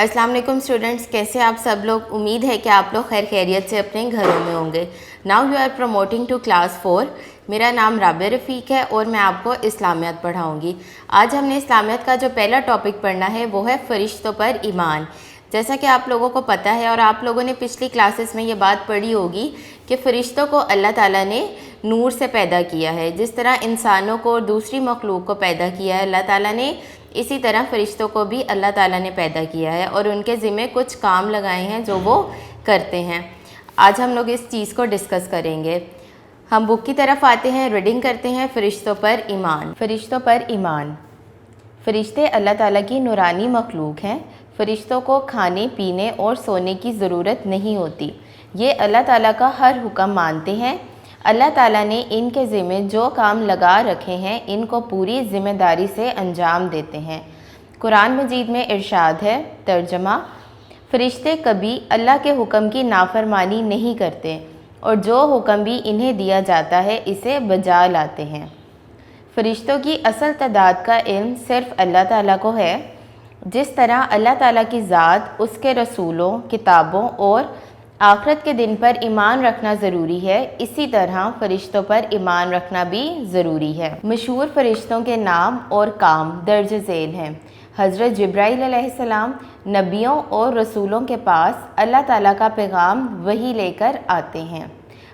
अस्सलाम वालेकुम स्टूडेंट्स, कैसे आप सब लोग। उम्मीद है कि आप लोग खैर खैरियत से अपने घरों में होंगे। Now you are promoting to class 4। मेरा नाम राबिया रफ़ीक है और मैं आपको इस्लामियत पढ़ाऊँगी। आज हमने इस्लामियत का जो पहला टॉपिक पढ़ना है वो है फ़रिश्तों पर ईमान। जैसा कि आप लोगों को पता है और आप लोगों ने पिछली क्लासेस में ये बात पढ़ी होगी कि फ़रिश्तों को अल्लाह ताला ने नूर से पैदा किया है। जिस तरह इंसानों को और दूसरी मखलूक को पैदा किया है अल्लाह ताला ने, इसी तरह फ़रिश्तों को भी अल्लाह ताला ने पैदा किया है और उनके ज़िम्मे कुछ काम लगाए हैं जो वो करते हैं। आज हम लोग इस चीज़ को डिस्कस करेंगे। हम बुक की तरफ आते हैं, रीडिंग करते हैं। फ़रिश्तों पर ईमान। फ़रिश्तों पर ईमान। फ़रिश्ते अल्लाह ताला की नूरानी मखलूक हैं। फ़रिश्तों को खाने पीने और सोने की ज़रूरत नहीं होती। ये अल्लाह ताला का हर हुक्म मानते हैं। अल्लाह ताला ने इनके ज़िम्मे जो काम लगा रखे हैं इनको पूरी ज़िम्मेदारी से अंजाम देते हैं। कुरान मजीद में इरशाद है, तर्जमा, फ़रिश्ते कभी अल्लाह के हुक्म की नाफरमानी नहीं करते और जो हुक्म भी इन्हें दिया जाता है इसे बजा लाते हैं। फ़रिश्तों की असल तादाद का इल्म सिर्फ़ अल्लाह ताला को है। जिस तरह अल्लाह ताला की ज़ात, उसके रसूलों, किताबों और आखिरत के दिन पर ईमान रखना ज़रूरी है, इसी तरह फ़रिश्तों पर ईमान रखना भी ज़रूरी है। मशहूर फ़रिश्तों के नाम और काम दर्ज झेल हैं। हज़रत जिब्राईल अलैहिस्सलाम नबियों और रसूलों के पास अल्लाह ताला का पैगाम वही लेकर आते हैं।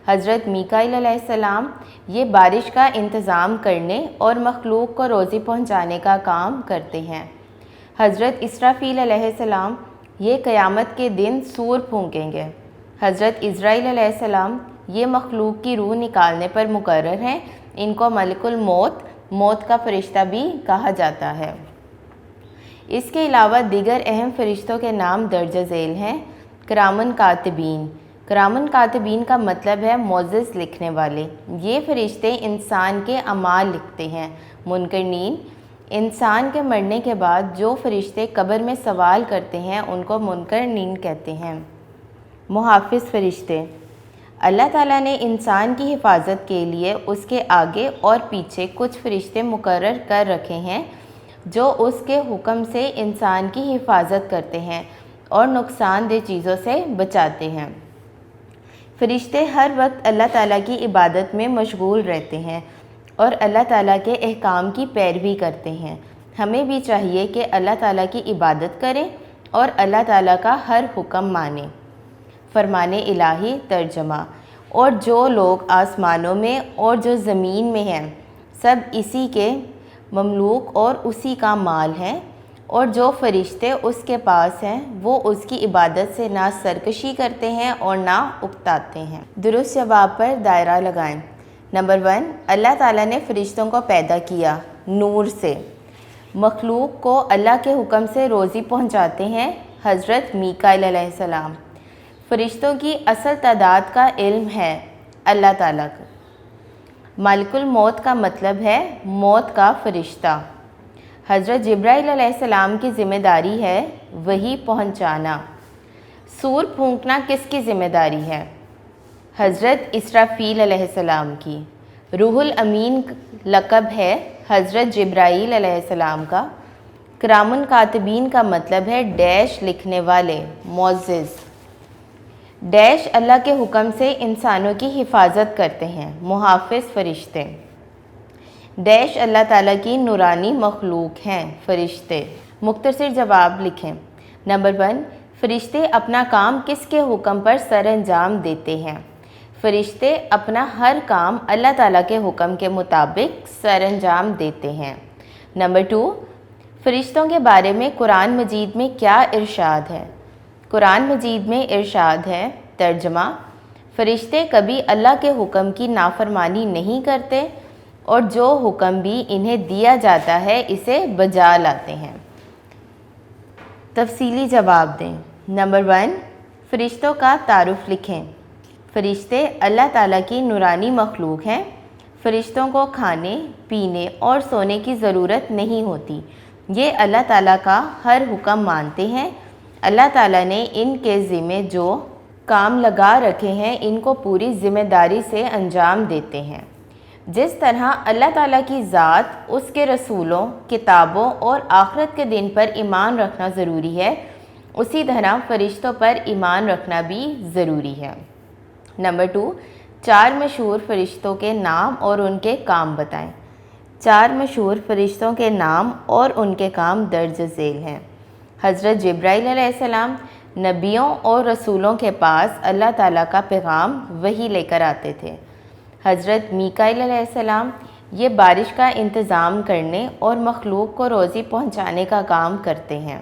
हज़रत मीकाईल अलैहिस्सलाम ये बारिश का इंतज़ाम करने और मखलूक को रोज़ी पहुँचाने का काम करते हैं। हज़रत इसराफ़ील अलैहिस्सलाम ये क़यामत के दिन सूर फूंकेंगे। हज़रत इज़राईल अलैहिस्सलाम ये मखलूक की रूह निकालने पर मुकर्रर हैं। इनको मलिकुल मौत, मौत का फ़रिश्ता भी कहा जाता है। इसके अलावा दीगर अहम फ़रिश्तों के नाम दर्ज झेल हैं। किरामन कातिबीन। किरामन कातिबीन का मतलब है मोअज़्ज़ज़ लिखने वाले। ये फ़रिश्ते इंसान के अमाल लिखते हैं। मुनकरीन, इंसान के मरने के बाद जो फ़रिश्ते कब्र में सवाल करते हैं उनको मुनकरीन कहते हैं। मुहाफ़िज़ फ़रिश्ते। अल्लाह ताला ने इंसान की हिफाजत के लिए उसके आगे और पीछे कुछ फ़रिश्ते मुकर्रर कर रखे हैं जो उसके हुक्म से इंसान की हिफाजत करते हैं और नुकसानदेह चीज़ों से बचाते हैं। फ़रिश्ते हर वक्त अल्लाह ताला की इबादत में मशगूल रहते हैं और अल्लाह ताला के अहकाम की पैरवी करते हैं। हमें भी चाहिए कि अल्लाह ताला की इबादत करें और अल्लाह ताला का हर हुक्म मानें। फरमाने इलाही, तर्जमा, और जो लोग आसमानों में और जो ज़मीन में हैं सब इसी के ममलूक और उसी का माल हैं और जो फ़रिश्ते उसके पास हैं वो उसकी इबादत से ना सरकशी करते हैं और ना उकताते हैं। दुरुस्त जवाब पर दायरा लगाएं। नंबर 1, अल्लाह ताला ने फ़रिश्तों को पैदा किया नूर से। मखलूक को अल्लाह के हुक्म से रोज़ी पहुँचाते हैं हज़रत मीकाईल अलैहिस्सलाम। फ़रिश्तों की असल तादाद का इल्म है अल्लाह ताला को। मलिकुल मौत का मतलब है मौत का फ़रिश्ता। हज़रत जिब्राईल अलैहिस्सलाम की ज़िम्मेदारी है वही पहुँचाना। सूर फूंकना किसकी ज़िम्मेदारी है? हज़रत इसराफ़ील अलैहिस्सलाम की। रूहुल अमीन लक़ब है हज़रत जिब्राईल अलैहिस्सलाम का। किरामन कातिबीन का मतलब है डैश लिखने वाले, मोअज़्ज़ज़। डैश अल्लाह के हुक्म से इंसानों की हिफाजत करते हैं, मुहाफ़िज़ फ़रिश्ते। डैश अल्लाह ताला की नूरानी मखलूक हैं, फ़रिश्ते। मुख्तसर जवाब लिखें। नंबर 1, फ़रिश्ते अपना काम किसके हुक्म पर सर अंजाम देते हैं? फ़रिश्ते अपना हर काम अल्लाह ताला के हुक्म के मुताबिक सर अंजाम देते हैं। नंबर 2, फ़रिश्तों के बारे में कुरान मजीद में क्या इरशाद है? कुरान मजीद में इरशाद है, तर्जमा, फ़रिश्ते कभी अल्लाह के हुक्म की नाफरमानी नहीं करते और जो हुक्म भी इन्हें दिया जाता है इसे बजा लाते हैं। तफसीली जवाब दें। नंबर 1, फ़रिश्तों का तारुफ़ लिखें। फ़रिश्ते अल्लाह ताला की नूरानी मखलूक हैं। फ़रिश्तों को खाने पीने और सोने की ज़रूरत नहीं होती। ये अल्लाह ताला का हर हुक्म मानते हैं। अल्लाह ताला ने इनके ज़िम्मे जो काम लगा रखे हैं इनको पूरी ज़िम्मेदारी से अंजाम देते हैं। जिस तरह अल्लाह ताला की ज़ात, उसके रसूलों, किताबों और आखिरत के दिन पर ईमान रखना ज़रूरी है, उसी तरह फरिश्तों पर ईमान रखना भी ज़रूरी है। नंबर 2, 4 मशहूर फरिश्तों के नाम और उनके काम बताएं। 4 मशहूर फरिश्तों के नाम और उनके काम दर्ज झेल हैं। हज़रत जिब्राइल अलैहिस्सलाम नबियों और रसूलों के पास अल्लाह ताला का पैगाम वही लेकर आते थे। हज़रत मीकाईल अलैहिस्सलाम ये बारिश का इंतज़ाम करने और मखलूक को रोज़ी पहुंचाने का काम करते हैं।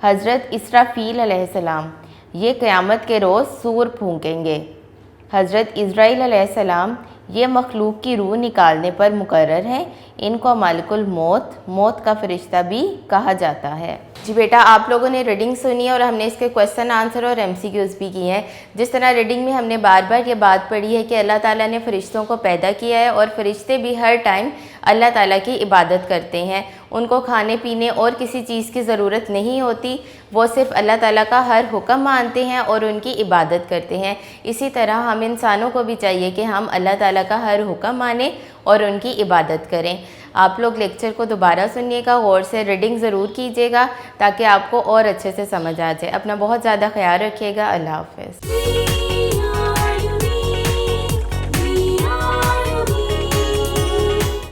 हज़रत इसराफ़ील अलैहिस्सलाम ये क़यामत के रोज़ सूर फूंकेंगे। हज़रत इज़राइल अलैहिस्सलाम ये मखलूक की रूह निकालने पर मुकर्रर हैं। इनको मालिकुल मौत का फ़रिश्ता भी कहा जाता है। जी बेटा, आप लोगों ने रीडिंग सुनी और हमने इसके क्वेश्चन आंसर और MCQs भी किए हैं। जिस तरह रीडिंग में हमने बार बार ये बात पढ़ी है कि अल्लाह ताला ने फ़रिश्तों को पैदा किया है और फ़रिश्ते भी हर टाइम अल्लाह ताला की इबादत करते हैं। उनको खाने पीने और किसी चीज़ की ज़रूरत नहीं होती, वो सिर्फ़ अल्लाह ताला का हर हुक्म मानते हैं और उनकी इबादत करते हैं। इसी तरह हम इंसानों को भी चाहिए कि हम अल्लाह ताला का हर हुक्म मानें और उनकी इबादत करें। आप लोग लेक्चर को दोबारा सुनिएगा, गौर से रीडिंग ज़रूर कीजिएगा ताकि आपको और अच्छे से समझ आ जाए। अपना बहुत ज़्यादा ख्याल रखिएगा। अल्लाह हाफ़िज़।